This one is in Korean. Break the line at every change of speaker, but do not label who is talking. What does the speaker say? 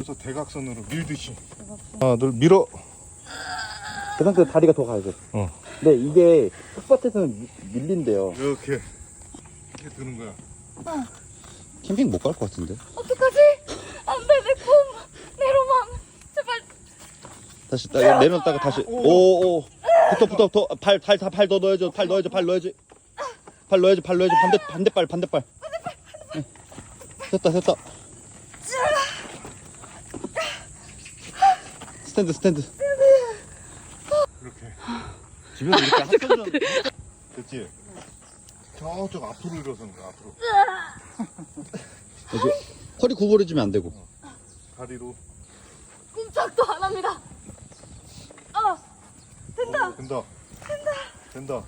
밀어서 대각선으로 밀듯이. 하나 둘 밀어.
그 상태로 다리가 더 가야 돼. 근데 이게 흙밭에서는 밀린대요.
이렇게 드는 거야.
캠핑 못 갈 것 같은데.
어떡하지? 안 돼, 내 꿈, 내 로망. 제발.
다시 내렸다가 다시. 오오. 붙어. 팔 더 넣어야죠. 팔 넣어야지. 반대발. 응. 됐다. 스탠드.
이렇게.
집에서 이렇게 합쳐져.
됐지? 저쪽 앞으로 일어서는 거야. 앞으로.
이제 허리 구부러지면 안 되고.
다리로.
꼼짝도 안 합니다. 된다.
된다.